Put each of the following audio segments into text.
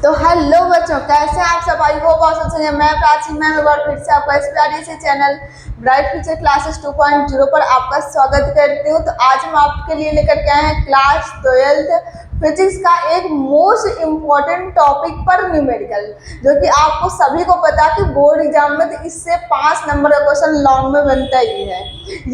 तो हेलो बच्चों, कैसे हैं आप सब? आई होप आप सब हैं। मैं प्राची, मैं एक बार फिर से आपका इस प्यारे से चैनल ब्राइट फ्यूचर क्लासेस 2.0 पर आपका स्वागत करती हूँ। तो आज हम आपके लिए लेकर के आए हैं क्लास 12th फिजिक्स का एक मोस्ट इम्पॉर्टेंट टॉपिक पर न्यूमेरिकल, जो कि आपको सभी को पता है कि बोर्ड एग्जाम में तो इससे 5 नंबर का क्वेश्चन लॉन्ग में बनता ही है।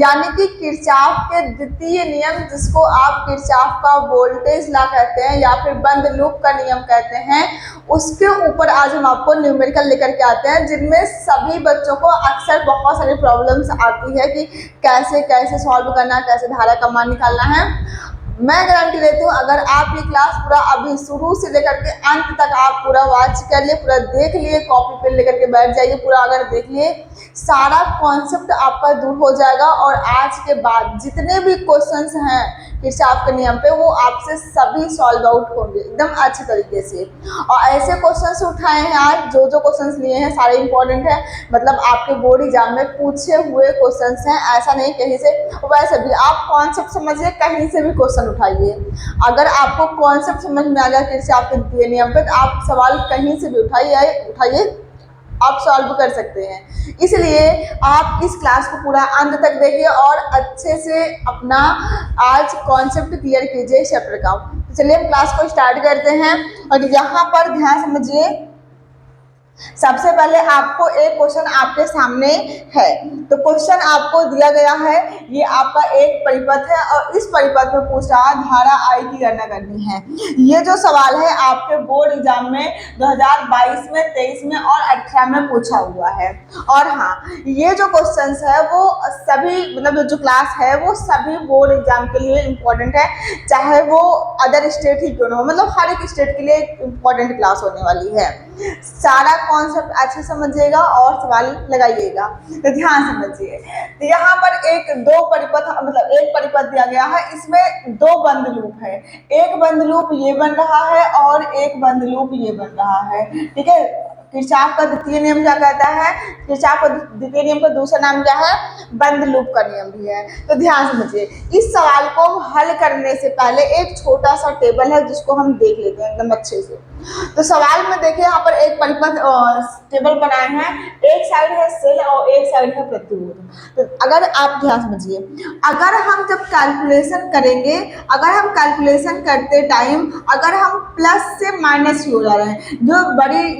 यानी कि किरचॉफ के द्वितीय नियम, जिसको आप किरचॉफ का वोल्टेज लॉ कहते हैं या फिर बंद लूप का नियम कहते हैं, उसके ऊपर आज हम आपको न्यूमेरिकल लेकर के आते हैं, जिनमें सभी बच्चों को अक्सर बहुत सारी प्रॉब्लम्स आती है कि कैसे कैसे सॉल्व करना, कैसे धारा का मान निकालना है। मैं गारंटी देती हूँ, अगर आप ये क्लास पूरा अभी शुरू से लेकर के अंत तक आप पूरा वॉच कर लिए, पूरा देख लिए, कॉपी पेन लेकर के बैठ जाइए, पूरा अगर देख लिए, सारा कॉन्सेप्ट आपका दूर हो जाएगा। और आज के बाद जितने भी क्वेश्चंस हैं किरचॉफ के नियम पे, वो आपसे सभी सॉल्व आउट होंगे एकदम अच्छे तरीके से। और ऐसे क्वेश्चंस उठाए हैं आज, जो क्वेश्चंस लिए हैं सारे इंपॉर्टेंट है, मतलब आपके बोर्ड एग्जाम में पूछे हुए क्वेश्चंस हैं। ऐसा नहीं कहीं से, वैसे भी आप कॉन्सेप्ट समझिए, कहीं से भी क्वेश्चन उठाइए। अगर आपको कॉन्सेप्ट समझ में आ गया किरचॉफ के नियम पे, तो आप सवाल कहीं से भी उठाइए, आप सॉल्व कर सकते हैं। इसलिए आप इस क्लास को पूरा अंत तक देखिए और अच्छे से अपना आज कॉन्सेप्ट क्लियर कीजिए चैप्टर का। तो चलिए हम क्लास को स्टार्ट करते हैं। और यहाँ पर ध्यान समझिए, सबसे पहले आपको एक क्वेश्चन आपके सामने है। तो क्वेश्चन आपको दिया गया है, ये आपका एक परिपथ है और इस परिपथ में पूछ रहा है धारा आई की गणना करनी है। ये जो सवाल है आपके बोर्ड एग्जाम में 2022 में, 23 में और 18 में पूछा हुआ है। और हाँ, ये जो क्वेश्चंस है वो सभी, मतलब जो क्लास है वो सभी बोर्ड एग्जाम के लिए इम्पोर्टेंट है, चाहे वो अदर स्टेट ही क्यों ना हो, मतलब हर एक स्टेट के लिए इम्पोर्टेंट क्लास होने वाली है। सारा कॉन्सेप्ट अच्छे समझिएगा और सवाल लगाइएगा। तो ध्यान समझिए, तो यहाँ पर एक परिपथ दिया गया है, इसमें 2 बंद लूप है। एक बंद लूप ये बन रहा है और एक बंद लूप ये बन रहा है। ठीक है, किरचॉफ का द्वितीय नियम क्या कहता है? किरचॉफ का द्वितीय नियम का दूसरा नाम क्या है? बंद लूप का नियम भी है। तो ध्यान समझिए, इस सवाल को हल करने से पहले एक छोटा सा टेबल है जिसको हम देख लेते हैं एकदम अच्छे से। तो सवाल में देखिए, यहाँ पर एक परिपथ टेबल बनाए हैं, एक साइड है सेल और एक साइड है प्रतिरोध। तो अगर आप ध्यान समझिए, अगर हम जब कैलकुलेशन करेंगे, अगर हम कैलकुलेशन करते टाइम अगर हम प्लस से माइनस की ओर जा रहे हैं, जो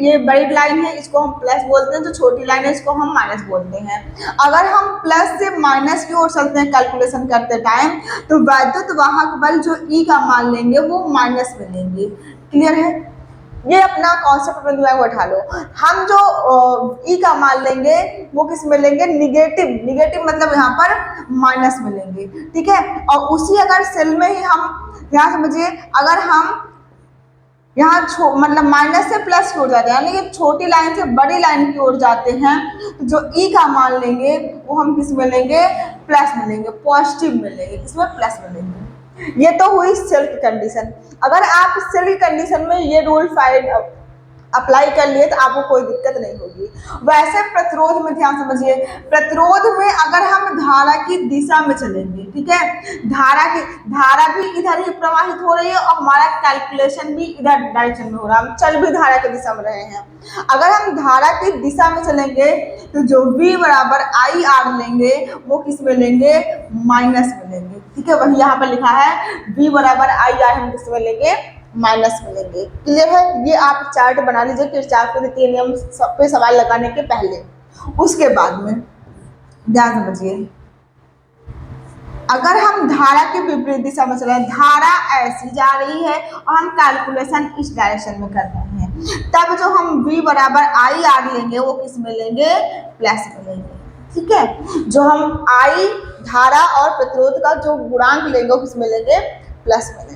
ये बड़ी लाइन है इसको हम प्लस बोलते हैं, जो छोटी लाइन है इसको हम माइनस बोलते हैं। अगर हम प्लस से माइनस की ओर चलते हैं कैलकुलेशन करते टाइम, तो वैद्युत वाहक बल जो ई का मान लेंगे वो माइनस में लेंगे। क्लियर है? ये अपना कॉन्सेप्ट अपने दिमाग में उठा लो। हम जो ई का मान लेंगे वो किस में लेंगे? निगेटिव मतलब यहाँ पर माइनस में लेंगे। ठीक है, और उसी अगर सेल में ही हम, यहाँ समझिए, अगर हम यहाँ मतलब माइनस से प्लस की ओर जाते हैं, यानी कि छोटी लाइन से बड़ी लाइन की ओर जाते हैं, तो जो ई का मान लेंगे वो हम किस में लेंगे? प्लस में लेंगे, पॉजिटिव में लेंगे, किसमें? प्लस में लेंगे। ये तो हुई सेल की कंडीशन। अगर आप सेल की कंडीशन में ये रूल अप्लाई कर लिए तो आपको कोई दिक्कत नहीं होगी। वैसे प्रतिरोध में ध्यान समझिए, प्रतिरोध में अगर हम धारा की दिशा में चलेंगे, ठीक है, धारा भी इधर ही प्रवाहित हो रही है और हमारा कैलकुलेशन भी इधर डायरेक्शन में हो रहा है, हम चल भी धारा की दिशा में रहे हैं। अगर हम धारा की दिशा में चलेंगे तो जो V बराबर आई आर लेंगे वो किस में लेंगे? माइनस में लेंगे। ठीक है, वही यहाँ पर लिखा है, V बराबर आई आर हम किस में लेंगे? माइनस में लेंगे। क्लियर है? ये आप चार्ट बना लीजिए किरचॉफ के द्वितीय नियम सब पे सवाल लगाने के पहले। उसके बाद में ध्यान समझिए, अगर हम धारा के विपरीत दिशा में चले, धारा ऐसी जा रही है और हम कैलकुलेशन इस डायरेक्शन में कर रहे हैं, तब जो हम V बराबर आई आर लेंगे वो किस में लेंगे? प्लस में लेंगे। ठीक है, जो हम आई धारा और प्रतिरोध का जो गुणांक लेंगे वो किस में लेंगे? प्लस में लेंगे।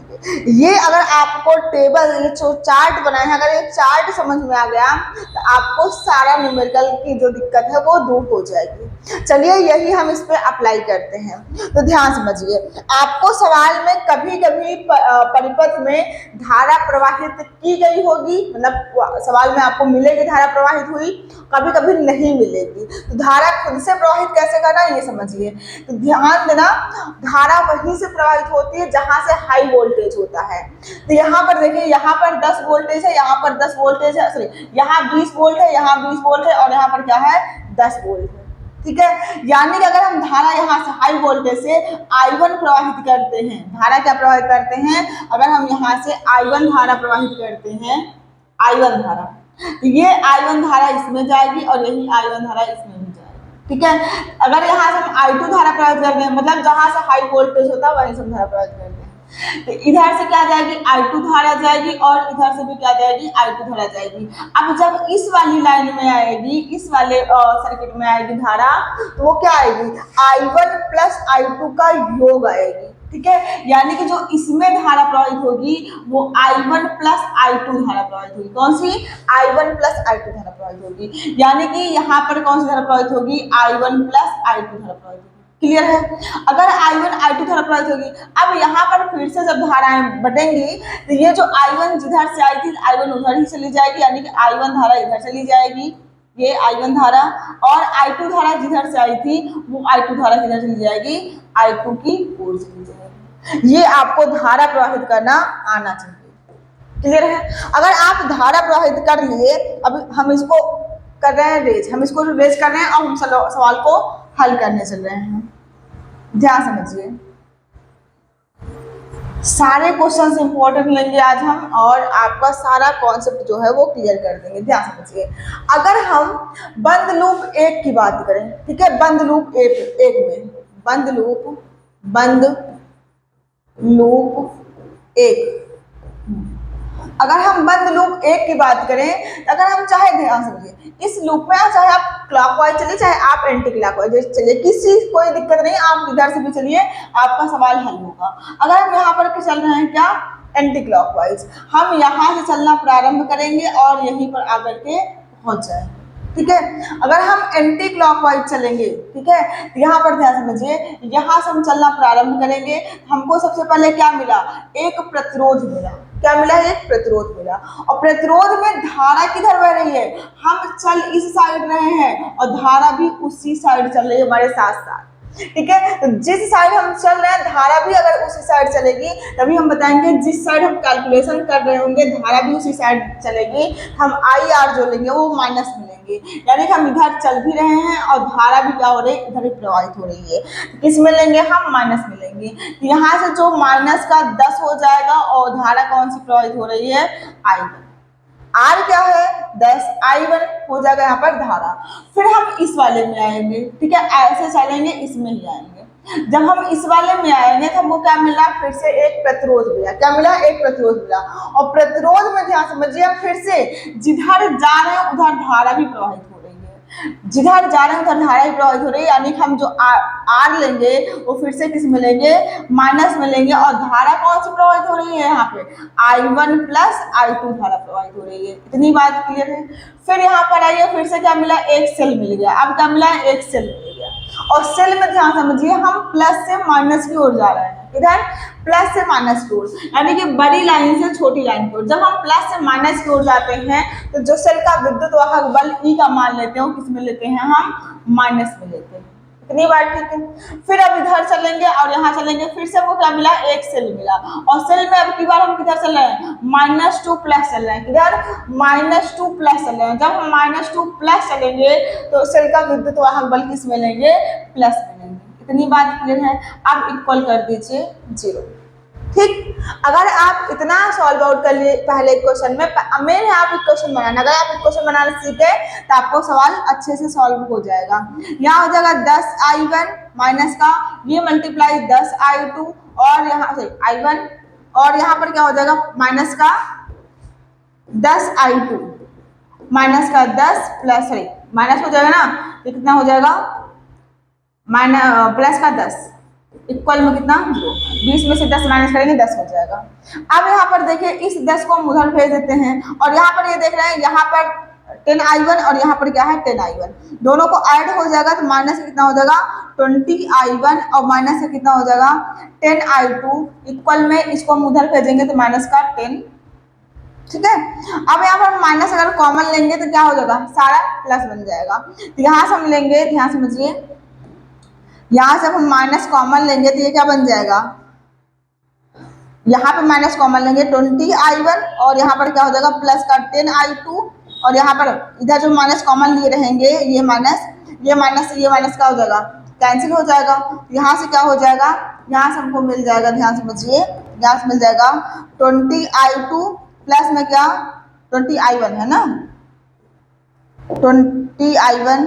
ये अगर आपको टेबल, ये जो चार्ट बनाए हैं, अगर ये चार्ट समझ में आ गया तो आपको सारा न्यूमेरिकल की जो दिक्कत है वो दूर हो जाएगी। चलिए यही हम इस पे अप्लाई करते हैं। तो ध्यान समझिए, आपको सवाल में कभी कभी परिपथ में धारा प्रवाहित की गई होगी, मतलब सवाल में आपको मिलेगी धारा प्रवाहित हुई, कभी कभी नहीं मिलेगी। तो धारा खुद से प्रवाहित कैसे करना ये समझिए। तो ध्यान देना, धारा वहीं से प्रवाहित होती है जहां से हाई वोल्टेज होता है। तो यहाँ पर देखिए, यहाँ पर 10 वोल्टेज है, यहाँ पर 10 वोल्टेज है, सॉरी यहाँ 20 वोल्ट है, यहाँ 20 वोल्ट है और यहाँ पर क्या है 10 वोल्ट है। ठीक है, यानी कि अगर हम धारा यहाँ से हाई वोल्टेज से I1 प्रवाहित करते हैं, धारा क्या प्रवाहित करते हैं, अगर हम यहाँ से I1 धारा प्रवाहित करते हैं, I1 धारा, तो ये I1 धारा इसमें जाएगी और यही I1 धारा इसमें भी जाएगी। ठीक है, अगर यहाँ से हम I2 धारा प्रवाहित करते हैं, मतलब जहां से हाई वोल्टेज होता है वहीं से हम धारा प्रवाहित करते हैं, तो इधर से क्या जाएगी I2 धारा जाएगी और इधर से भी क्या जाएगी I2 धारा जाएगी। अब जब इस वाली लाइन में आएगी, इस वाले सर्किट में आएगी धारा, तो वो क्या आएगी I1 प्लस I2 का योग आएगी। ठीक है, यानी कि जो इसमें धारा प्रवाहित होगी वो I1 प्लस I2 धारा प्रवाहित होगी। कौन सी I1 प्लस I2 धारा प्रवाहित होगी, यानी कि यहाँ पर कौन सी धारा प्रवाहित होगी I1 प्लस I2 धारा प्रवाहित होगी। क्लियर है, अगर I1 I2 धारा प्रवाहित होगी। अब यहाँ पर फिर से जब धाराएं बटेंगी तो ये जो I1 जिधर से आई थी I1 उधर ही चली जाएगी, यानी कि I1 धारा इधर चली जाएगी, ये I1 धारा, और I2 धारा जिधर से आई थी वो I2 धारा किधर चली जाएगी I2 की ओर चली जाएगी। ये आपको धारा प्रवाहित करना आना चाहिए। क्लियर है, अगर आप धारा प्रवाहित कर लिए, अब हम इसको कर रहे हैं रेज, हम इसको रेज कर रहे हैं और हम सवाल को हल करने चल रहे हैं। ध्यान समझिए, सारे क्वेश्चंस इंपॉर्टेंट लेंगे आज हम और आपका सारा कॉन्सेप्ट जो है वो क्लियर कर देंगे। ध्यान समझिए, अगर हम बंद लूप 1 की बात करें, ठीक है, बंद लूप 1 में, बंद लूप 1, अगर हम बंद लूप 1 की बात करें, अगर हम चाहे, ध्यान समझिए, इस लूप में चाहे आप क्लॉकवाइज चलिए चाहे आप एंटी क्लॉकवाइज चलिए, किसी कोई दिक्कत नहीं, आप इधर से भी चलिए, आपका सवाल हल होगा। अगर हम यहाँ पर चल रहे हैं क्या एंटी क्लॉकवाइज, हम यहाँ से चलना प्रारंभ करेंगे और यहीं पर आकर के पहुंच जाएंगे। ठीक है, अगर हम एंटी क्लॉकवाइज चलेंगे, ठीक है, तो यहाँ पर ध्यान समझिए, यहाँ से हम चलना प्रारंभ करेंगे, हमको सबसे पहले क्या मिला, एक प्रतिरोध मिला। क्या मिला, एक प्रतिरोध मिला, और प्रतिरोध में धारा किधर बह रही है, हम चल इस साइड रहे हैं और धारा भी उसी साइड चल रही है हमारे साथ साथ। ठीक है, तो जिस साइड हम चल रहे हैं धारा भी अगर उसी साइड चलेगी, तभी हम बताएंगे जिस साइड हम कैलकुलेशन कर रहे होंगे धारा भी उसी साइड चलेगी, हम IR जो लेंगे वो माइनस मिलेंगे, यानी कि हम इधर चल भी रहे हैं और धारा भी क्या हो रही है इधर ही प्रवाहित हो रही है। किस में लेंगे हम, माइनस में लेंगे, यहाँ से जो माइनस का 10 हो जाएगा और धारा कौन सी प्रवाहित हो रही है I1, R क्या है 10, I1 हो जाएगा यहाँ पर धारा। फिर हम इस वाले में आएंगे, ठीक है, ऐसे चलेंगे, इसमें ही आएंगे। जब हम इस वाले में आएंगे तो हमको क्या मिला, फिर से एक प्रतिरोध मिला। क्या मिला, एक प्रतिरोध मिला, और प्रतिरोध में ध्यान समझिए, फिर से जिधर जा रहे हैं उधर धारा भी प्रवाहित हो रही है, जिधर जा रहे हैं उधर धारा भी प्रवाहित हो रही है, यानी कि हम जो R लेंगे वो फिर से किस में लेंगे, माइनस में लेंगे, और धारा कौन सी प्रवाहित हो रही है यहाँ पे I1 प्लस I2 धारा प्रवाहित हो रही है। इतनी बात क्लियर है। फिर यहाँ पर आइए, फिर से क्या मिला, एक सेल मिल गया। अब क्या मिला, एक सेल मिल गया, और सेल में ध्यान समझिए हम प्लस से माइनस की ओर जा रहे हैं, इधर प्लस से माइनस की ओर, यानी कि बड़ी लाइन से छोटी लाइन की ओर। जब हम प्लस से माइनस की ओर जाते हैं तो जो सेल का विद्युत वाहक बल E का मान लेते हैं वो किस में लेते हैं, हम माइनस में लेते हैं। इतनी बात ठीक है। फिर अब इधर चलेंगे और यहाँ चलेंगे, फिर से वो क्या मिला, एक सेल मिला, और सेल में अब की बार हम किधर चल रहे हैं, -2 प्लस चल रहे हैं, किधर -2 प्लस चल रहे हैं। जब हम -2 प्लस चलेंगे तो सेल का विद्युत वाहक बल किस में लेंगे, प्लस में लेंगे। इतनी बात क्लियर है। अब इक्वल कर दीजिए 0। ठीक, अगर आप इतना सॉल्व आउट कर लिए पहले क्वेश्चन में, मेन है आप एक क्वेश्चन बनाना, अगर आप एक क्वेश्चन बनाना सीखे तो आपको सवाल अच्छे से सॉल्व हो जाएगा। यहाँ हो जाएगा 10I1 माइनस का ये मल्टीप्लाई 10I2 और यहाँ से I1, और यहाँ पर क्या हो जाएगा माइनस का 10I2 माइनस का 10 प्लस, सॉरी माइनस हो जाएगा ना, ये कितना हो जाएगा, प्लस का 10 इक्वल में कितना 0, 20 में से 10 माइनस करेंगे 10 हो जाएगा। अब यहाँ पर देखिए इस 10 को हम उधर भेज देते हैं, और यहाँ पर ये देख रहे हैं यहाँ पर 10i1 और यहाँ पर क्या है 10i1, दोनों को ऐड हो जाएगा तो माइनस से कितना हो जाएगा 20i1 और माइनस से कितना हो जाएगा 10i2 इक्वल में इसको हम उधर भेजेंगे तो माइनस का 10। ठीक है, अब यहाँ पर माइनस अगर कॉमन लेंगे तो क्या हो जाएगा सारा प्लस बन जाएगा। तो यहाँ से हम लेंगे, ध्यान समझिए, यहाँ से हम माइनस कॉमन लेंगे तो ये क्या बन जाएगा, यहाँ पे माइनस कॉमन लेंगे 20i1 और यहाँ पर क्या हो जाएगा प्लस का 10i2 और यहाँ पर इधर जो माइनस कॉमन लिए रहेंगे ये माइनस ये माइनस क्या हो जाएगा कैंसिल हो जाएगा। यहाँ से क्या हो जाएगा, यहाँ से हमको मिल जाएगा, ध्यान समझिए, यहाँ से मिल जाएगा 20i2 प्लस में क्या 20i1 है ना, 20i1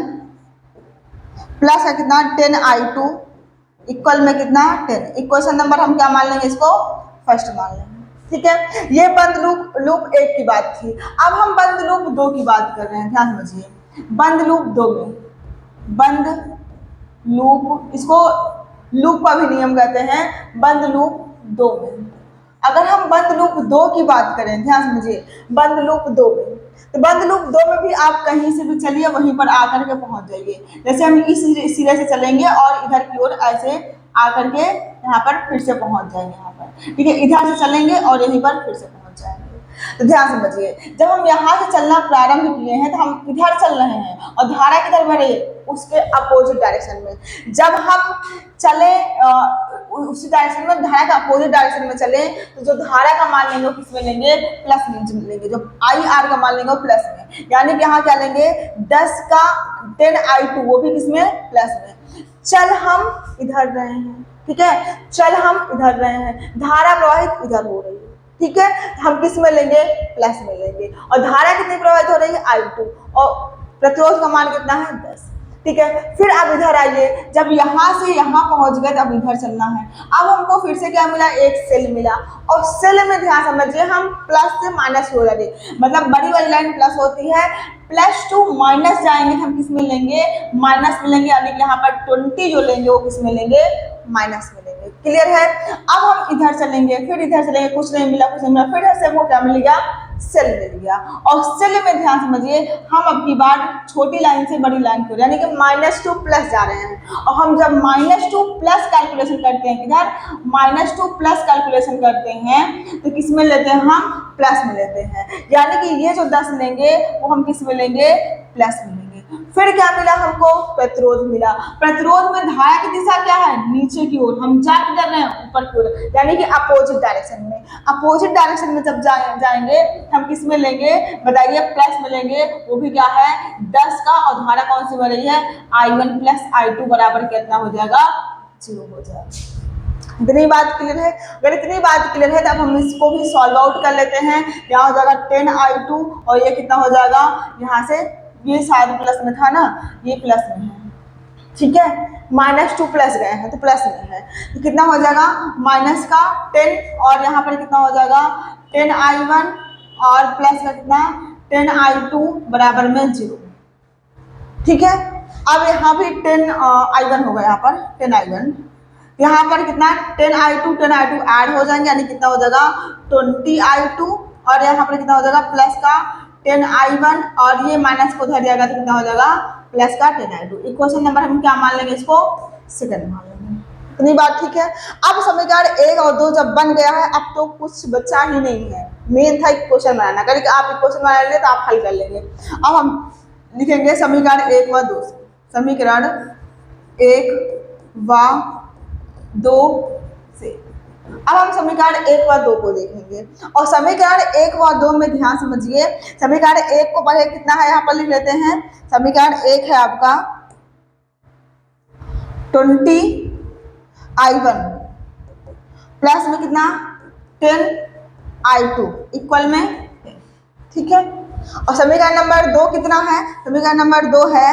प्लस है कितना 10i2 इक्वल में कितना 10। इक्वेशन नंबर हम क्या मान लेंगे, इसको फर्स्ट मान लेंगे। ठीक है, ये बंद लूप 1 की बात थी। अब हम बंद लूप 2 की बात कर रहे हैं, ध्यान समझिए। बंद लूप 2 में, बंद लूप, इसको लूप का भी नियम कहते हैं, बंद लूप 2 में अगर हम बंद लूप 2 की बात करें, ध्यान समझिए, बंद लूप 2 में, तो बंद लूप 2 में भी आप कहीं से भी चलिए वहीं पर आकर के पहुंच जाइए। जैसे हम इस सिरे से चलेंगे और इधर की ओर ऐसे आकर के यहाँ पर फिर से पहुंच जाएंगे, यहाँ पर ठीक है, इधर से चलेंगे और यहीं पर फिर से पहुंच जाएंगे। तो ध्यान समझिए, जब हम यहाँ से चलना प्रारंभ किए हैं तो हम इधर चल रहे हैं और धारा किधर बढ़ रही है, उसके अपोजिट डायरेक्शन में। जब हम चले उसी डायरेक्शन में, धारा का अपोजिट डायरेक्शन में चले तो जो धारा का मान लेंगे वो किस में लेंगे, प्लस में लेंगे। जो IR का मान लेंगे वो प्लस में, यानी कि यहाँ क्या लेंगे 10 का 10i2 वो भी किसमें प्लस में। चल हम इधर रहे हैं, ठीक है, चल हम इधर रहे हैं, धारा प्रवाहित इधर हो रही है, ठीक है, हम किस में लेंगे, प्लस में लेंगे। और धारा कितनी प्रवाहित हो रही है, I2, और प्रतिरोध का मान कितना है 10। ठीक है, फिर अब इधर आइए, जब यहाँ से यहाँ पहुंच गए तो अब इधर चलना है। अब हमको फिर से क्या मिला, एक सेल मिला, और सेल में ध्यान समझिए हम प्लस से माइनस हो रहे, मतलब बड़ी वाली लाइन प्लस होती है, प्लस टू माइनस जाएंगे तो हम किस में लेंगे, माइनस में लेंगे, यानी कि यहाँ पर 20 जो लेंगे वो किस में लेंगे, माइनस में लेंगे। क्लियर है। अब हम इधर चलेंगे, फिर इधर चलेंगे, कुछ नहीं मिला, फिर इधर से हमको क्या मिल गया, सेल मिल गया। और सेल में ध्यान समझिए, हम अब की बार छोटी लाइन से बड़ी लाइन की ओर, यानी कि माइनस टू प्लस जा रहे हैं। और हम जब माइनस टू प्लस कैलकुलेशन करते हैं, इधर माइनस टू प्लस कैलकुलेशन करते हैं तो किस में लेते हैं, हम प्लस में लेते हैं, यानी कि ये जो 10 लेंगे वो हम किस में लेंगे, प्लस में लेंगे। फिर क्या मिला हमको, प्रतिरोध मिला। प्रतिरोध में धारा की दिशा क्या है, नीचे की ओर, हम जा किधर रहे हैं, ऊपर की ओर, यानी कि अपोजिट डायरेक्शन में। अपोजिट डायरेक्शन में जब जाएंगे हम किस में लेंगे, बताइए, प्लस में लेंगे, वो भी क्या है 10 का, और धारा कौन सी बढ़ रही है, I1 प्लस I2 बराबर कितना हो जाएगा, 0 हो जाएगा। इतनी बात क्लियर है। अगर इतनी बात क्लियर है तो अब हम इसको भी सॉल्व आउट कर लेते हैं। यहाँ हो जाएगा 10i2 और ये कितना हो जाएगा, यहाँ से ये शायद प्लस में था ना, ये प्लस में है, ठीक है, -2 प्लस गए हैं तो प्लस में है, तो कितना हो जाएगा माइनस का 10 और यहाँ पर कितना हो जाएगा 10i1 और प्लस का कितना 10i2 बराबर में 0। ठीक है, अब यहाँ भी 10i1 होगा, यहाँ पर 10i1, यहाँ पर कितना 10i2 ऐड हो जाएंगे, यानी कितना हो जाएगा 20i2 और यहाँ पर कितना हो जाएगा प्लस का 10i1 और ये माइनस को उधर जाएगा तो कितना हो जाएगा प्लस का 10i2। इक्वेशन नंबर हम क्या मान लेंगे, इसको सेकंड मान लेंगे। इतनी बात ठीक है। अब समीकरण 1 और 2 जब बन गया है, अब तो कुछ बचा ही नहीं है, मेन था इक्वेशन बनाना। अगर आप इक्वेशन बना लेंगे तो आप हल कर लेंगे। अब हम लिखेंगे समीकरण 1 व 2 से, समीकरण 1 व 2 से। अब हम समीकरण 1 व 2 को देखेंगे, और समीकरण 1 व 2 में ध्यान समझिए, समीकरण 1 को पहले कितना है यहाँ पर लिख लेते हैं। समीकरण 1 है आपका 20i1 प्लस में कितना 10i2 इक्वल में, ठीक है। और समीकरण नंबर 2 कितना है, समीकरण नंबर 2 है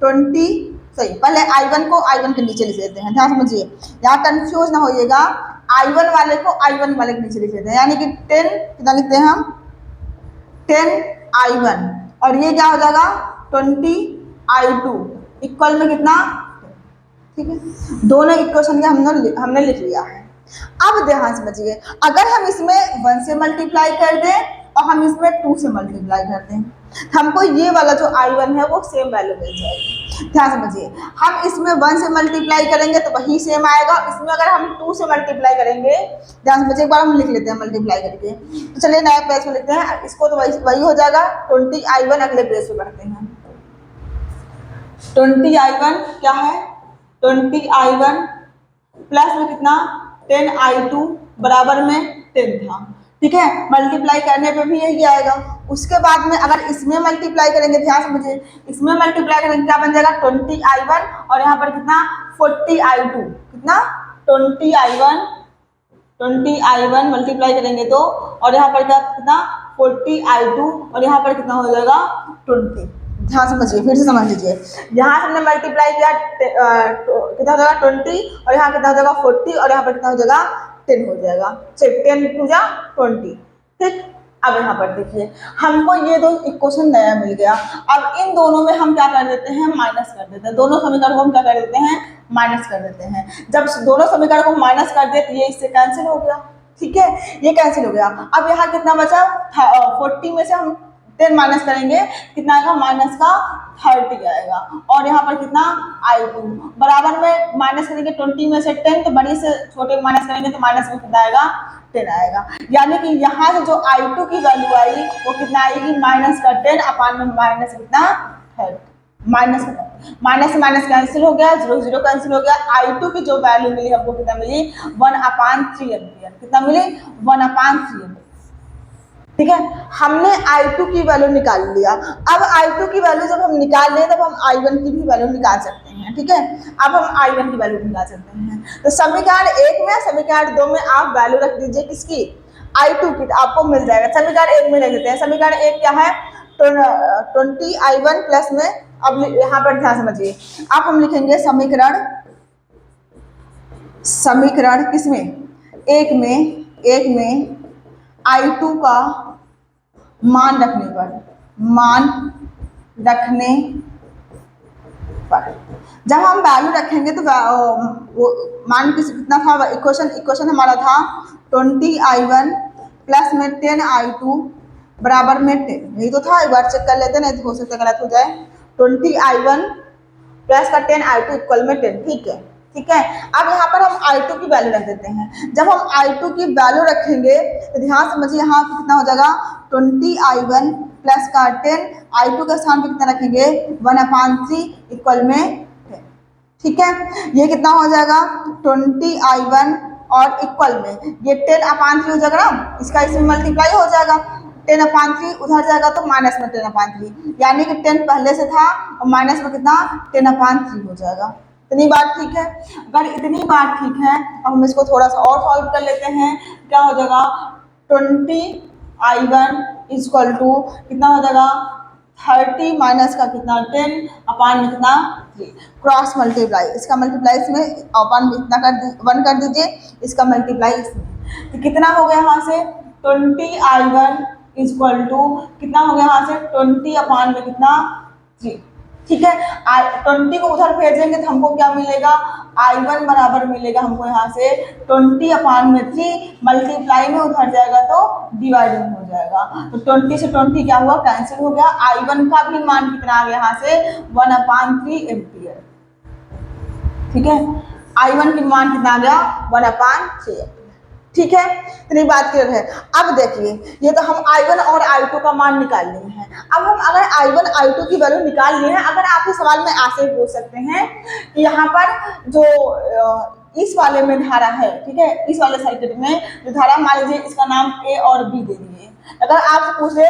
20, सही, पहले i1 को i1 के नीचे लिख लेते हैं, ध्यान समझिए, यहाँ कंफ्यूज ना होइएगा, I1 वाले को I1 वाले के नीचे लिख देते हैं, यानी कि 10 कितना लिखते हैं हम 10i1 और ये क्या हो जाएगा 20i2 इक्वल में कितना, ठीक है, दोनों इक्वेशन का हमने लिख लिया है। अब ध्यान समझिए, अगर हम इसमें 1 से मल्टीप्लाई कर दें और हम इसमें 2 से मल्टीप्लाई कर दें हमको ये वाला जो I1 है वो सेम वैल्यू मिल जाएगी। ध्यान समझिए, हम इसमें 1 से मल्टीप्लाई करेंगे तो वही सेम आएगा, इसमें अगर हम 2 से मल्टीप्लाई करेंगे, ध्यान समझिए, एक बार हम लिख लेते हैं मल्टीप्लाई करके। तो चलिए नया पेज में लिखते हैं इसको, तो वही हो जाएगा 20I1। अगले पेज पे बढ़ते हैं। 20I1 क्या है, 20I1 प्लस में कितना 10I2 बराबर में 10 था, ठीक है। मल्टीप्लाई करने पे भी यही आएगा। उसके बाद में अगर इसमें मल्टीप्लाई करेंगे, ध्यान समझिए, इसमें मल्टीप्लाई करेंगे क्या बन जाएगा 20I1 और यहाँ पर कितना 40I2, कितना 20I1 मल्टीप्लाई करेंगे तो, और यहाँ पर क्या कितना 40I2 और यहाँ पर कितना हो जाएगा 20। ध्यान समझिए, फिर से समझ लीजिए, यहाँ हमने मल्टीप्लाई किया कितना हो जाएगा 20 और यहाँ कितना हो जाएगा 40 और यहाँ पर कितना हो जाएगा 10 हो जाएगा। चलिए 10 टू जा 20, ठीक। अब यहाँ पर देखिए हमको ये दो इक्वेशन नया मिल गया। अब इन दोनों में हम क्या कर देते हैं, माइनस कर देते हैं। दोनों समीकरण को हम क्या कर देते हैं, माइनस कर देते हैं। जब दोनों समीकरण को माइनस कर दिए तो ये इससे कैंसिल हो गया, ठीक है, ये कैंसिल हो गया। अब यहाँ कितना बचा 40 में से हम 10 माइनस करेंगे, कितना आएगा माइनस का 30 आएगा। और यहाँ पर कितना I2 बराबर में माइनस करेंगे 20 में से 10, तो बड़ी से छोटे माइनस करेंगे तो माइनस में कितना आएगा 10 आएगा। यानी कि यहाँ से जो I2 की वैल्यू आई वो कितना आएगी माइनस का 10 अपान में माइनस कितना 30। माइनस से माइनस कैंसिल हो गया, 0 0 कैंसिल हो गया। I2 की जो वैल्यू मिली हमको कितना मिली 1/3 एम्पियर, कितना मिली 1/3 एम्पियर, ठीक है। हमने I2 की वैल्यू निकाल लिया। अब I2 की वैल्यू जब हम निकाल लें तब हम I1 की भी वैल्यू निकाल सकते हैं, ठीक है। अब हम I1 की वैल्यू निकाल सकते हैं। तो समीकरण 1 में समीकरण 2 में आप वैल्यू रख दीजिए किसकी, I2 की, तो आपको मिल जाएगा। समीकरण 1 में रख देते हैं। समीकरण 1 क्या है 20I1 प्लस में, अब यहाँ पर ध्यान समझिए, अब हम लिखेंगे समीकरण किसमें, एक में I2 का मान रखने पर जब हम वैल्यू रखेंगे तो वो मान कितना था, इक्वेशन हमारा था 20I1 प्लस में 10I2 बराबर में 10, यही तो था। एक बार चेक कर लेते, नहीं तो हो सकता गलत हो जाए। 20I1 प्लस का 10I2 इक्वल में 10, ठीक है। अब यहाँ पर हम I2 की वैल्यू रख देते हैं। जब हम I2 की वैल्यू रखेंगे तो ध्यान समझिए, यहाँ कितना हो जाएगा 20I1 प्लस का 10, I2 के स्थान पे कितना रखेंगे 1/3 इक्वल में 10, ठीक है। ये कितना हो जाएगा 20I1 और इक्वल में ये 10/3 हो जाएगा ना, इसका इसमें मल्टीप्लाई हो जाएगा, 10/3 उधर जाएगा तो माइनस में 10/3, यानी कि 10 पहले से था और माइनस में कितना 10/3 हो जाएगा। इतनी बात ठीक है। अगर इतनी बात ठीक है अब हम इसको थोड़ा सा और सॉल्व कर लेते हैं। क्या हो जाएगा 20I1 इक्वल टू कितना हो जाएगा 30 माइनस का कितना 10 अपान में कितना 3, क्रॉस मल्टीप्लाई, इसका मल्टीप्लाई इसमें अपान में कितना 1 कर दीजिए, इसका मल्टीप्लाई इसमें, तो कितना हो गया यहाँ से 20I1 इक्वल टू कितना हो गया यहाँ से 20 अपान में कितना 3, ठीक है। 20 को उधर भेजेंगे तो हमको क्या मिलेगा I1 बराबर मिलेगा हमको यहाँ से 20/3, मल्टीप्लाई में उधर जाएगा तो डिवाइडेड हो जाएगा, तो 20 से 20 क्या हुआ कैंसिल हो गया। I1 का भी मान कितना आ गया यहाँ से 1/3 एम्पियर, ठीक है। I1 की मान कितना आ गया 1/3, ठीक है। इतनी बात क्लियर है। अब देखिए ये तो हम I1 और I2 का मान निकाल लिए हैं। अब हम अगर I1 I2 की वैल्यू निकाल लिए हैं, अगर आपके सवाल में ऐसे ही पूछ सकते हैं कि यहाँ पर जो इस वाले में धारा है, ठीक है, इस वाले सर्किट में जो धारा, मान लीजिए इसका नाम A और B दे दिए। अगर आप पूछे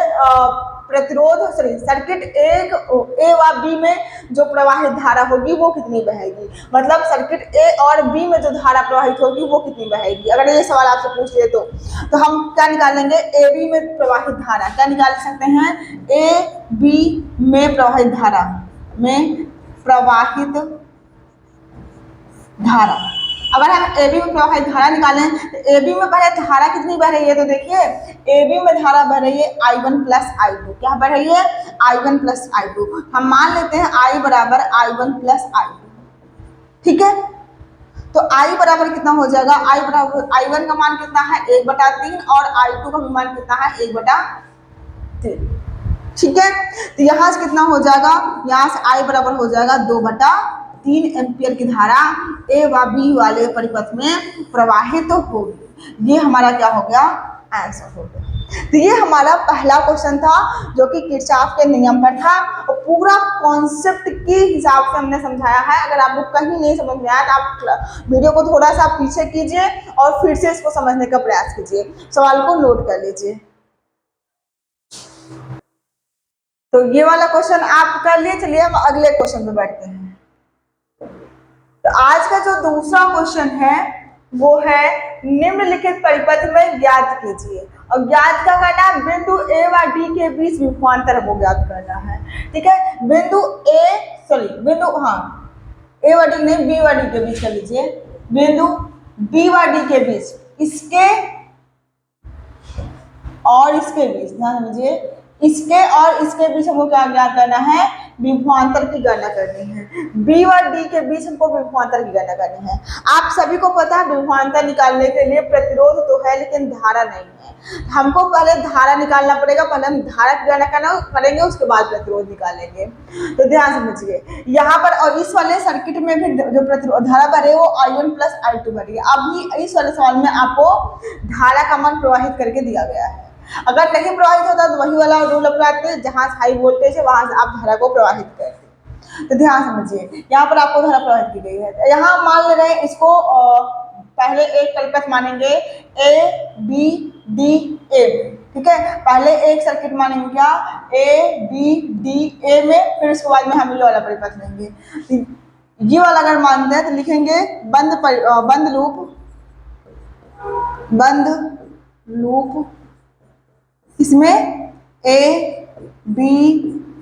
प्रतिरोध सर्किट A व B में जो प्रवाहित धारा होगी वो कितनी बहेगी, मतलब सर्किट A और B में जो धारा प्रवाहित होगी वो कितनी बहेगी, अगर ये सवाल आपसे पूछ ले तो हम क्या निकालेंगे AB में प्रवाहित धारा, क्या निकाल सकते हैं AB में प्रवाहित धारा। अगर हम AB में प्रवाहित धारा निकालें तो AB में बह धारा कितनी बह रही है, तो देखिए AB में धारा बह रही है I1 प्लस I2, क्या बह रही है I1 प्लस I2। हम मान लेते हैं I बराबर I1 प्लस I2, ठीक है। तो I बराबर कितना हो जाएगा, I बराबर I1 का मान कितना है 1/3 और I2 का मान कितना है 1/3, ठीक है। तो यहाँ से कितना हो जाएगा, यहाँ से I बराबर हो जाएगा 2/3 एम्पियर की धारा ए व बी वाले परिपथ में प्रवाहित तो होगी। ये हमारा क्या हो गया, आंसर हो गया। तो ये हमारा पहला क्वेश्चन था जो कि किरचॉफ के नियम पर था और पूरा कॉन्सेप्ट के हिसाब से हमने समझाया है। अगर आपको कहीं नहीं समझ में आया तो आप वीडियो को थोड़ा सा पीछे कीजिए और फिर से इसको समझने का प्रयास कीजिए, सवाल को नोट कर लीजिए। तो ये वाला क्वेश्चन आप कर लिए। चलिए हम अगले क्वेश्चन पे बैठते हैं। तो आज का जो दूसरा क्वेश्चन है वो है निम्नलिखित परिपथ में ज्ञात कीजिए, और ज्ञात क्या करना है, बिंदु ए व डी के बीच विभवांतर को ज्ञात करना है। ठीक है, बिंदु ए व डी नहीं, बी व डी के बीच कर लीजिए, बिंदु बी व डी के बीच, इसके और इसके बीच, ध्यान समझिए, इसके और इसके बीच हमको क्या ज्ञात करना है, विभवांतर की गणना करनी है। बी और डी के बीच हमको विभवांतर की गणना करनी है। आप सभी को पता है विभवांतर निकालने के लिए प्रतिरोध तो है लेकिन धारा नहीं है। हमको पहले धारा निकालना पड़ेगा, पहले हम धारा की गणना करेंगे, उसके बाद प्रतिरोध निकालेंगे। तो ध्यान समझिए, यहाँ पर और इस वाले सर्किट में भी जो प्रतिरोध धारा भरे वो I1 + I2 भरी। अभी इस वाले सवाल में आपको धारा का मान प्रवाहित करके दिया गया है। अगर नहीं प्रवाहित होता तो वही वाला रूल अपनाते, जहां हाई वोल्टेज है वहां से आप धारा को प्रवाहित करते। तो ध्यान समझिए, यहाँ पर आपको धारा प्रवाहित की गई है। यहाँ मान ले रहे हैं इसको पहले एक परिपथ मानेंगे ए बी डी ए, ठीक है। पहले एक सर्किट मानेंगे क्या, ए बी डी ए में, फिर उसके बाद में हम ये वाला परिपथ लेंगे। ये वाला अगर मानते हैं तो लिखेंगे बंद लूप इसमें ए बी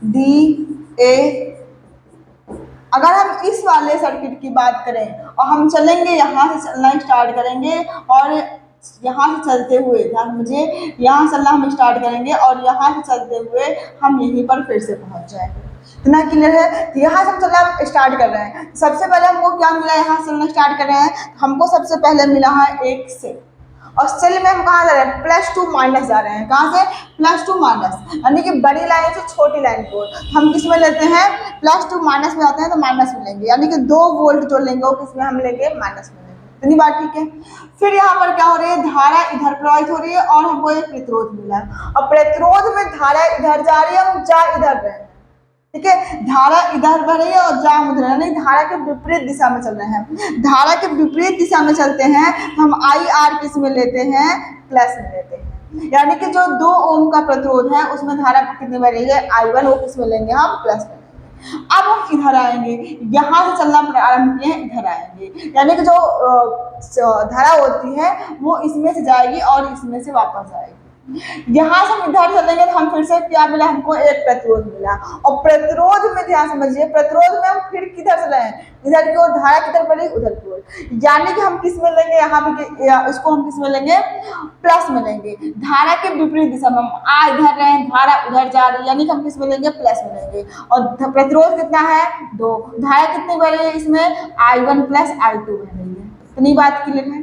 डी ए। अगर हम इस वाले सर्किट की बात करें और हम चलेंगे, यहाँ से चलना स्टार्ट करेंगे और यहाँ से चलते हुए, ध्यान मुझे, यहाँ चलना हम स्टार्ट करेंगे और यहाँ से चलते हुए हम यहीं पर फिर से पहुँच जाएंगे। इतना क्लियर है। तो यहाँ से हम चलना स्टार्ट कर रहे हैं। सबसे पहले हमको क्या मिला, यहाँ से चलना स्टार्ट कर रहे हैं, हमको सबसे पहले मिला है एक सेल, और सेल में हम कहाँ जा रहे हैं, +2 माइनस जा रहे हैं। कहाँ से, +2 माइनस, यानी कि बड़ी लाइन से छोटी लाइन को हम किस में लेते हैं, +2 माइनस में आते हैं तो माइनस में लेंगे, यानी कि 2 वोल्ट जो लेंगे वो किस में हम लेंगे, माइनस में लेंगे। इतनी बात ठीक है। फिर यहाँ पर क्या हो रही है, धारा इधर प्रवाहित हो रही है और हमको एक प्रतिरोध मिला है, और प्रतिरोध में धारा इधर जा रही है, हम जा इधर रहे हैं। ठीक है, धारा इधर बढ़ रही है और जाम उधर, यानी धारा के विपरीत दिशा में चल रहे हैं। धारा के विपरीत दिशा में चलते हैं हम IR किस में लेते हैं, प्लस में लेते हैं, यानी कि जो 2 ओम का प्रतिरोध है उसमें धारा कितनी बढ़ रही है, I1, वो किस में लेंगे, हम प्लस में लेंगे। अब हम इधर आएंगे, यहाँ से चलना प्रारंभ किए, इधर आएंगे, यानी कि जो धारा होती है वो इसमें से जाएगी और इसमें से वापस आएगी। यहाँ से हम इधर चलेंगे तो हम फिर से क्या मिला, हमको एक प्रतिरोध मिला, और प्रतिरोध में ध्यान समझिए, प्रतिरोध में हम फिर किधर चले हैं, इधर की ओर, धारा किधर बढ़ी, उधर की ओर, यानी कि हम किस में लेंगे, यहाँ पे इसको हम किस में लेंगे, प्लस में लेंगे। धारा के विपरीत दिशा में हम इधर रहे हैं, धारा उधर जा रही है, यानी कि हम किस में लेंगे, प्लस में लेंगे। और प्रतिरोध कितना है, 2, धारा कितनी बढ़ रही है इसमें, I1 + I2 बढ़ रही है। इतनी बात क्लियर है।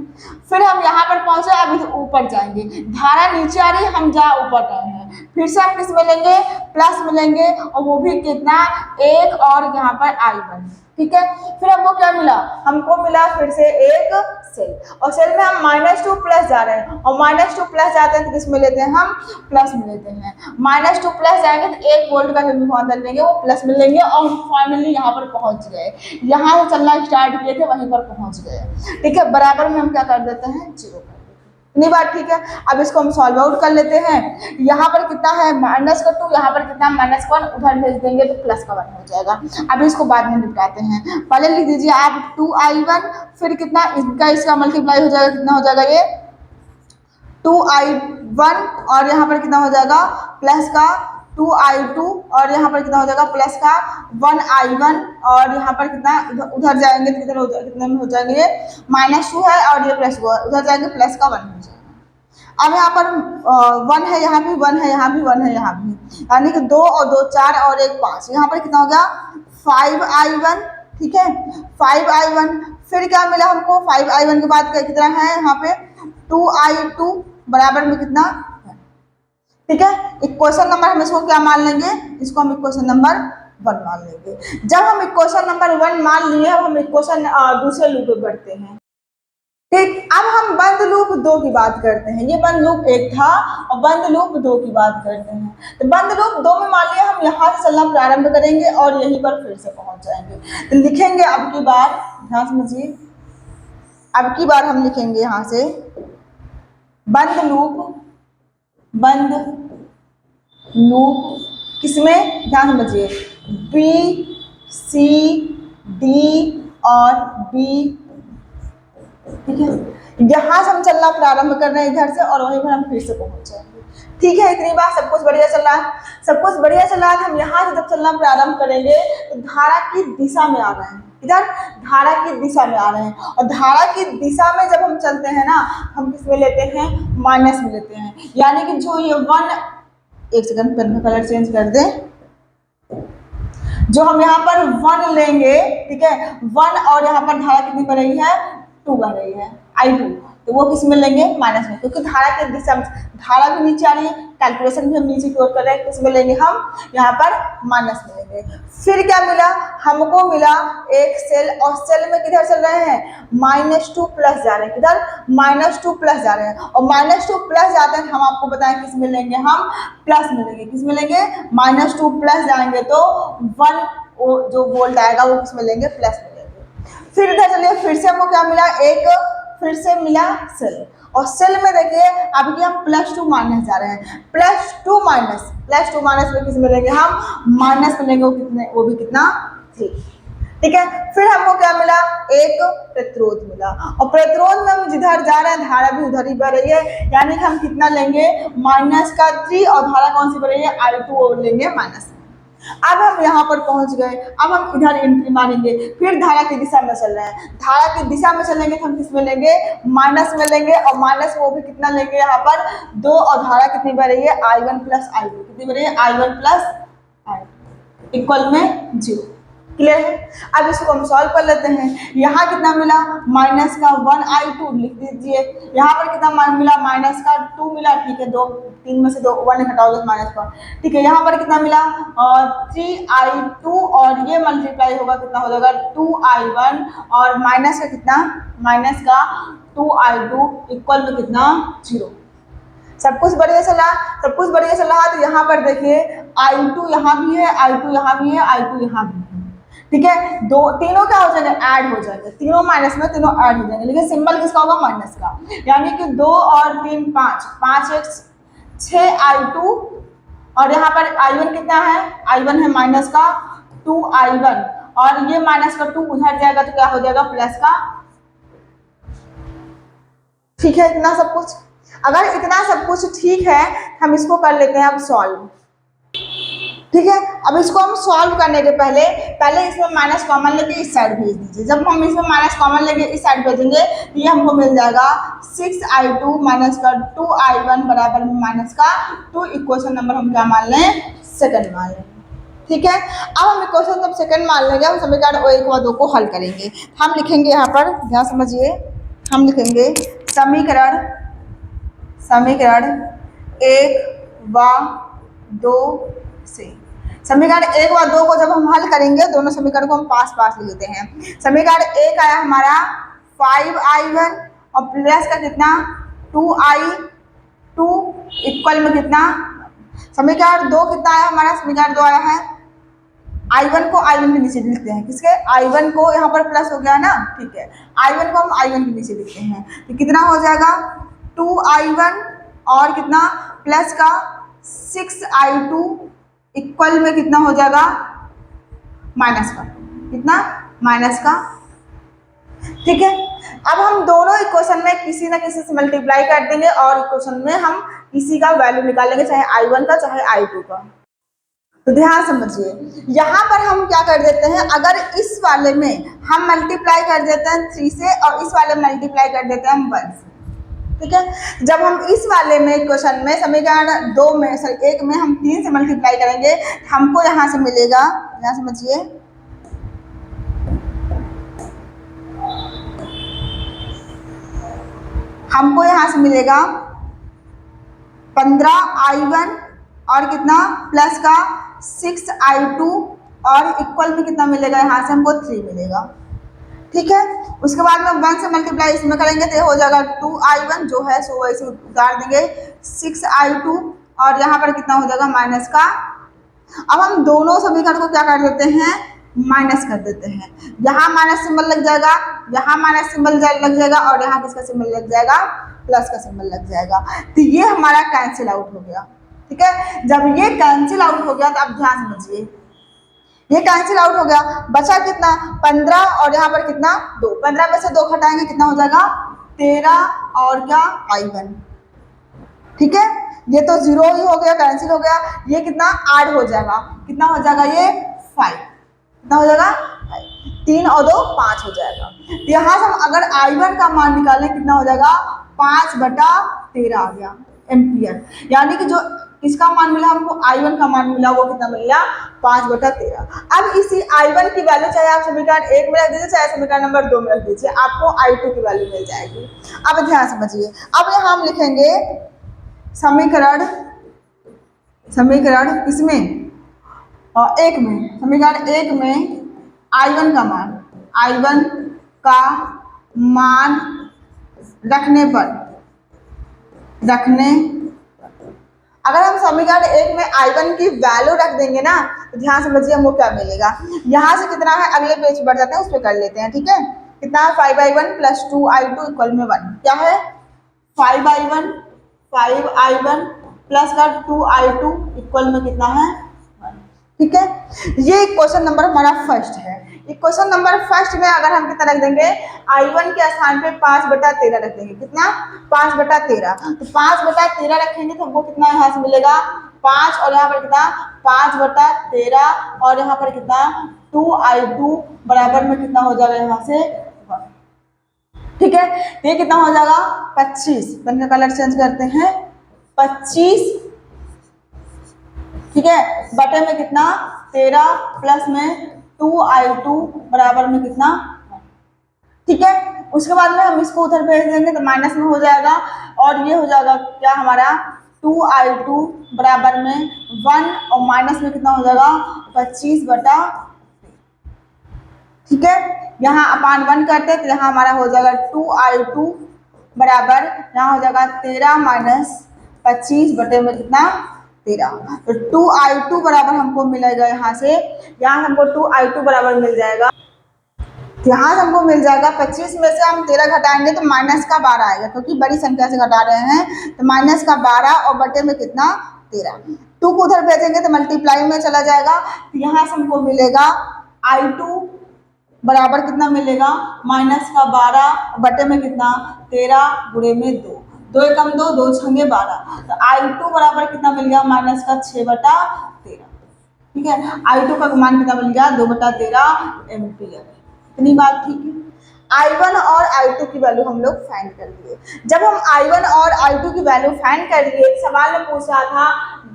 फिर हम यहाँ पर पहुंचे, अब ऊपर जाएंगे, धारा नीचे आ रही है, हम जा ऊपर गए हैं, फिर से हम किस में लेंगे, प्लस में लेंगे, और वो भी कितना, 1, और यहाँ पर I1। ठीक है, फिर हमको क्या मिला, हमको मिला फिर से एक सेल, और सेल में हम -2 प्लस जा रहे हैं, और -2 प्लस जाते हैं तो किस में लेते हैं, हम प्लस में लेते हैं। -2 प्लस जाएंगे तो 1 वोल्ट का विभवांतर लेंगे, वो प्लस में लेंगे, और फाइनली यहाँ पर पहुंच गए। यहाँ से चलना स्टार्ट किए थे, वहीं पर पहुंच गए। ठीक है, बराबर में हम क्या कर देते हैं, 0 कर देते हैं। इतनी बात ठीक है। अब इसको हम सॉल्व आउट कर लेते हैं। यहाँ पर कितना है, -2, यहाँ पर कितना, -1, उधर भेज देंगे तो +1 हो जाएगा। अब इसको बाद में निपटाते हैं। पहले लिख दीजिए आप 2I1, फिर कितना, इसका मल्टीप्लाई हो जाएगा, कितना हो जाएगा ये 2I1, और यहाँ पर कितना हो जाएगा, प्लस का 2I2, और यहाँ पर कितना हो जाएगा, प्लस का 1I1, और यहाँ पर कितना, उधर जाएंगे तो कितने में हो जाएंगे, ये -2 है और ये +2, उधर जाएंगे प्लस का 1 हो जाएगा। अब यहाँ पर 1 है, यहाँ भी 1 है, यहाँ भी 1 है, यहाँ भी, यानी कि 2 और 2 4 और 1 5, यहाँ पर कितना हो गया, 5I1। ठीक है, 5I1, फिर क्या मिला हमको, 5I1 के बाद कितना है यहाँ पे 2I2 बराबर में कितना, ठीक है, इक्वेशन नंबर हम इसको क्या मान लेंगे, इसको हम इक्वेशन नंबर 1 मान लेंगे। जब हम इक्वेशन नंबर 1 मान लिए, अब हम इक्वेशन दूसरे लूप पे बढ़ते हैं। ठीक, अब हम बंद लूप 2 की बात करते हैं। ये बंद लूप 1 था और बंद लूप 2 की बात करते हैं। तो बंद लूप 2 में मान लिया हम यहाँ से चलना प्रारंभ करेंगे और यहीं पर फिर से पहुंच जाएंगे। तो लिखेंगे अब की बार, ध्यान समझिए, अब की बार हम लिखेंगे यहाँ से बंद लूप किसमें, ध्यान समझिए, बी सी डी और बी। ठीक है, यहाँ से हम चलना प्रारंभ कर रहे हैं इधर से और वहीं पर हम फिर से पहुंच जाएंगे। ठीक है, इतनी बात, सब कुछ बढ़िया चल रहा है, सब कुछ बढ़िया चल रहा है। हम यहाँ से जब चलना प्रारंभ करेंगे तो धारा की दिशा में आ रहे हैं, इधर धारा की दिशा में आ रहे हैं, और धारा की दिशा में जब हम चलते हैं ना, हम किस में लेते हैं, माइनस में लेते हैं। यानी कि जो ये 1, एक सेकंड पेन का कलर चेंज कर दें, जो हम यहाँ पर 1 लेंगे, ठीक है, 1 और यहाँ पर धारा कितनी बन रही है, 2 बन रही है, I2, तो वो किस में लेंगे, माइनस में, क्योंकि धारा के दिशा में, धारा भी नीचे आ रही है, कैलकुलेशन भी हम नीचे की ओर कर रहे हैं, किस में लेंगे, हम यहाँ पर माइनस में लेंगे। फिर क्या मिला, हमको मिला एक सेल, और सेल में किधर चल रहे हैं, -2 प्लस जा रहे हैं, किधर, -2 प्लस जा रहे हैं, और -2 प्लस जाते हैं, हम आपको बताएं किस में लेंगे, हम प्लस में लेंगे, किस में लेंगे, -2 प्लस जाएंगे तो 1 जो वोल्ट आएगा वो किस में लेंगे, प्लस में लेंगे। फिर इधर चलिए, फिर से हमको क्या मिला, एक फिर से मिला सेल, और सेल में देखिए अब कि हम +2 माइनस जा रहे हैं, +2 माइनस में किस में लेंगे, हम माइनस में लेंगे, वो कितने, वो भी कितना, 3। ठीक है, फिर हमको क्या मिला, एक प्रतिरोध मिला, और प्रतिरोध में हम जिधर जा रहे हैं धारा भी उधर ही बढ़ रही है, यानी कि हम कितना लेंगे, -3, और धारा कौन सी बढ़ रही है, I2 और लेंगे माइनस। अब हम यहाँ पर पहुंच गए, अब हम इधर एंट्री मारेंगे, फिर धारा की दिशा में चल रहे हैं, धारा की दिशा में चलेंगे तो हम किस में लेंगे, माइनस में लेंगे, और माइनस वो भी कितना लेंगे, यहाँ पर 2, और धारा कितनी बढ़ रही है, I1 प्लस I2, कितनी बढ़ रही है, I1 प्लस I2 इक्वल में 0। क्लियर है, अब इसको हम सॉल्व कर लेते हैं। यहाँ कितना मिला, -1 I2 लिख दीजिए, यहाँ पर कितना मिला, -2 मिला, ठीक है, 2 3 में से 2 1 हटाओगे माइनस का, ठीक है, यहाँ पर कितना मिला, और 3I2, और ये मल्टीप्लाई होगा, कितना हो जाएगा, 2I1, और माइनस का कितना, माइनस का 2I2 इक्वल में कितना, 0। सब कुछ बढ़िया चला, सब कुछ बढ़िया चल रहा है। तो यहाँ पर देखिए I2 यहाँ भी है, I2 यहाँ भी है, I2 यहाँ भी है, ठीक है, दो तीनों क्या हो जाएंगे, ऐड हो जाएंगे, तीनों माइनस में तीनों ऐड हो जाएंगे, लेकिन सिंबल किसका होगा, माइनस का, यानी कि 2 और 3 5, 5 1 6 I2, और यहाँ पर I1 कितना है, I1 है माइनस का 2I1, और ये माइनस का 2 उधर जाएगा तो क्या हो जाएगा, प्लस का। ठीक है, इतना सब कुछ, अगर इतना सब कुछ ठीक है, हम इसको कर लेते हैं अब सॉल्व। ठीक है, अब इसको हम सॉल्व करने के पहले इसमें माइनस कॉमन लेके इस साइड भेज दीजिए। जब हम इसमें माइनस कॉमन लेके इस साइड भेजेंगे तो ये हमको मिल जाएगा 6I2 माइनस का 2I1 बराबर में माइनस का 2। इक्वेशन नंबर हम क्या मान लें, सेकंड मान लें। ठीक है, अब हम इक्वेशन जब सेकंड मान लेंगे, हम समीकरण 1 व 2 को हल करेंगे। हम लिखेंगे यहाँ पर, ध्यान समझिए, हम लिखेंगे समीकरण 1 व 2 से। समीकरण 1 व 2 को जब हम हल करेंगे, दोनों समीकरण को हम पास पास लिखते हैं। समीकरण 1 आया हमारा 5I1 और प्लस का कितना 2I2 इक्वल में कितना, समीकरण 2 कितना आया हमारा, समीकरण 2 आया है I1 को I1 के नीचे लिखते हैं, किसके, I1 को यहाँ पर प्लस हो गया ना, ठीक है, I1 को हम I1 के नीचे लिखते हैं, तो कितना हो जाएगा 2I1 और कितना प्लस का 6I2 इक्वल में कितना हो जाएगा, माइनस का, कितना, माइनस का। ठीक है, अब हम दोनों इक्वेशन में किसी ना किसी से मल्टीप्लाई कर देंगे और इक्वेशन में हम इसी का वैल्यू निकालेंगे, चाहे I1 का चाहे I2 का। तो ध्यान समझिए, यहाँ पर हम क्या कर देते हैं, अगर इस वाले में हम मल्टीप्लाई कर देते हैं 3 से और इस वाले में मल्टीप्लाई कर देते हैं हम 1 से। ठीक है, जब हम इस वाले में क्वेश्चन में समीकरण 2 में 1 में हम 3 से मल्टीप्लाई करेंगे, हमको यहाँ से मिलेगा, यहाँ समझिए, हमको यहाँ से मिलेगा 15i1 और कितना प्लस का 6i2 और इक्वल में कितना मिलेगा, यहाँ से हमको 3 मिलेगा। ठीक है, उसके बाद में 1 से मल्टीप्लाई इसमें करेंगे तो हो जाएगा 2i1 जो है सो वैसे उतार देंगे, 6i2 और यहाँ पर कितना हो जाएगा माइनस का। अब हम दोनों समीकरण को क्या कर देते हैं, माइनस कर देते हैं। यहाँ माइनस सिंबल लग जाएगा, यहाँ माइनस सिंबल लग जाएगा और यहाँ किसका सिंबल लग जाएगा, प्लस का सिंबल लग जाएगा। तो ये हमारा कैंसिल आउट हो गया। ठीक है, जब ये कैंसिल आउट हो गया तो अब ध्यान समझिए, ये कैंसिल आउट हो गया, बचा कितना 15 और यहाँ पर कितना 2, 15 में से 2 घटाएंगे कितना हो जाएगा 13 और क्या i1। ठीक है, ये तो 0 ही हो गया, कैंसिल हो गया। ये कितना ऐड हो जाएगा, कितना हो जाएगा ये 5, कितना हो जाएगा 3 और 2 5 हो जाएगा। तो यहाँ से हम अगर i1 का मान निकालें कितना हो जाएगा 5/13 आ गया एम्पियर, यानी कि जो इसका मान मिला हमको i1 का मान मिला वो कितना मिल गया 5/13। अब इसी i1 की वैल्यू चाहे आप समीकरण 1 में रख दीजिए चाहे समीकरण नंबर 2 में रख दीजिए, आपको i2 की वैल्यू मिल जाएगी। अब ध्यान समझिए, अब यहाँ हम लिखेंगे समीकरण किसमें 1 में, समीकरण 1 में i1 का मान रखने अगर हम समीकरण 1 में i1 की वैल्यू रख देंगे ना तो ध्यान समझिए हमको क्या मिलेगा। यहाँ से कितना है, अगले पेज बढ़ जाते हैं उस पर कर लेते हैं। ठीक है, कितना है 5i1 प्लस 2i2 इक्वल में 1, क्या है 5i1 प्लस का 2i2 इक्वल में कितना है 1। ठीक है, ये क्वेश्चन नंबर हमारा फर्स्ट है। क्वेश्चन नंबर फर्स्ट में अगर हम कितना रख देंगे i1 के स्थान पे 5/13 रख देंगे, कितना 5/13। तो 5/13 रखेंगे तो हमको कितना यहाँ से मिलेगा 5 और यहाँ पर कितना 5/13 और यहाँ पर कितना 2i2 बराबर में कितना हो जाएगा यहाँ से 1। ठीक है, ये कितना हो जाएगा 25, पेन का कलर चेंज करते हैं 25। ठीक है, बटे में कितना 13 प्लस में 2i2 बराबर में कितना। ठीक है, उसके बाद में हम इसको उधर भेज देंगे तो माइनस में हो जाएगा और ये हो जाएगा क्या हमारा 2i2 बराबर में 1 और माइनस में कितना हो जाएगा 25/। ठीक है, यहाँ अपान 1 करते तो यहाँ हमारा हो जाएगा 2i2 बराबर यहाँ हो जाएगा 13 माइनस 25 बटे में कितना 13। तो 2i2 बराबर हमको मिलेगा यहाँ से हमको 2i2 बराबर मिल जाएगा, यहाँ से हमको मिल जाएगा 25 में से हम 13 घटाएंगे तो माइनस का 12 आएगा, क्योंकि बड़ी संख्या से घटा रहे हैं तो माइनस का 12 और बटे में कितना 13। 2 को उधर भेजेंगे तो मल्टीप्लाई में चला जाएगा, तो यहाँ से हमको मिलेगा i2 बराबर कितना मिलेगा माइनस का 12 बटे में कितना 13 गुणे में 2, 2 एकम 2, 2 छंगे 12। तो i2 बराबर कितना मिल गया माइनस का 6/13। ठीक है, i2 का मान कितना मिल गया 2/13 एम्पियर। इतनी बात ठीक है। i1 और i2 की वैल्यू हम लोग फाइंड कर लिए। जब हम i1 और i2 की वैल्यू फाइंड कर लिए, सवाल में पूछ रहा था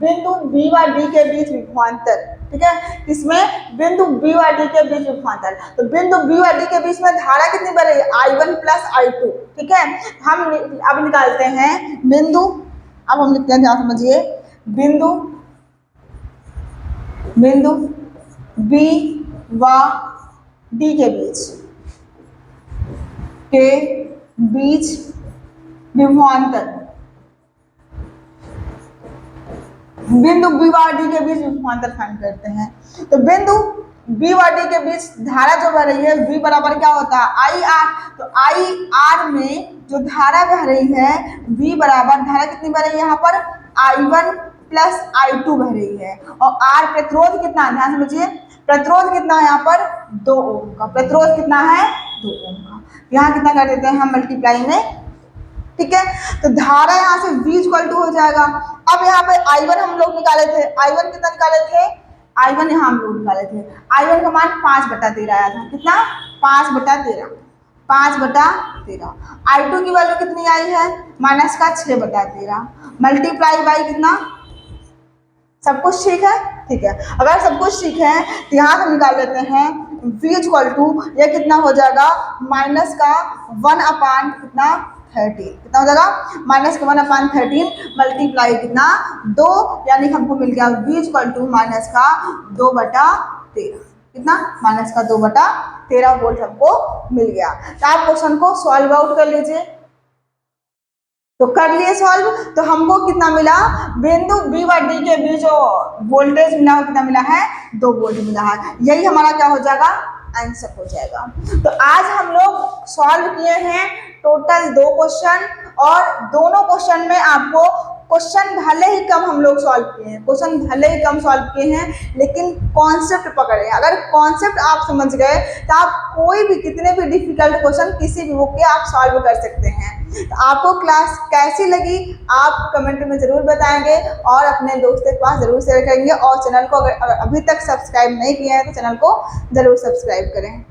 बिंदु B व D के बीच विभवांतर। ठीक है, इसमें बिंदु B व D के बीच विभवांतर, तो बिंदु B व D के बीच में धारा कितनी बढ़ रही है i1 प्लस i2। ठीक है, हम अब निकालते हैं बिंदु, अब हम लिखते हैं ध्यान समझिए, बिंदु B व D के बीच विभवांतर, बिंदु B व D के बीच विभवांतर फाइंड करते हैं। तो बिंदु B व D के बीच धारा जो बह रही है V बराबर क्या होता है IR, तो IR में जो धारा बह रही है V बराबर धारा कितनी बह रही है यहाँ पर I1 प्लस I2 बह रही है, और R प्रतिरोध कितना, ध्यान समझिए प्रतिरोध कितना है यहाँ पर 2 ओम का, प्रतिरोध कितना है 2 ओम का। यहाँ कितना कर देते हैं हम मल्टीप्लाई में। ठीक है, तो धारा यहाँ से V इक्वल टू हो जाएगा। अब यहाँ पे I1 हम लोग निकाले थे, I1 कितना निकाले थे, I1 यहाँ हम लोग निकाले थे, I1 का मान 5/13 आया था, कितना 5/13, 5/13। I2 की वैल्यू कितनी आई है माइनस का 6/13 मल्टीप्लाई बाई कितना, सब कुछ ठीक है। ठीक है, अगर सब कुछ ठीक है तो यहाँ हम निकाल लेते हैं V इक्वल टू ये कितना हो जाएगा माइनस का 1 अपान कितना कितना हो जाएगा, -1/13 मल्टीप्लाई कितना 2, यानी हमको मिल गया v इक्वल टू -2/13, कितना -2/13 वोल्ट हमको मिल गया। तो आप क्वेश्चन को सॉल्व आउट कर लीजिए। तो कर लिए सॉल्व, तो हमको कितना मिला, बिंदु बी व डी के बीच जो वोल्टेज मिला वो कितना मिला है, 2 वोल्ट मिला है। यही हमारा क्या हो जाएगा, आंसर हो जाएगा। तो आज हम लोग सॉल्व किए हैं टोटल 2 क्वेश्चन, और दोनों क्वेश्चन में आपको क्वेश्चन भले ही कम हम लोग सॉल्व किए हैं, लेकिन कॉन्सेप्ट पकड़े। अगर कॉन्सेप्ट आप समझ गए तो आप कोई भी कितने भी डिफिकल्ट क्वेश्चन किसी भी बुक के आप सॉल्व कर सकते हैं। तो आपको क्लास कैसी लगी आप कमेंट में ज़रूर बताएंगे, और अपने दोस्त के पास ज़रूर शेयर करेंगे, और चैनल को अगर अभी तक सब्सक्राइब नहीं किया है तो चैनल को ज़रूर सब्सक्राइब करें।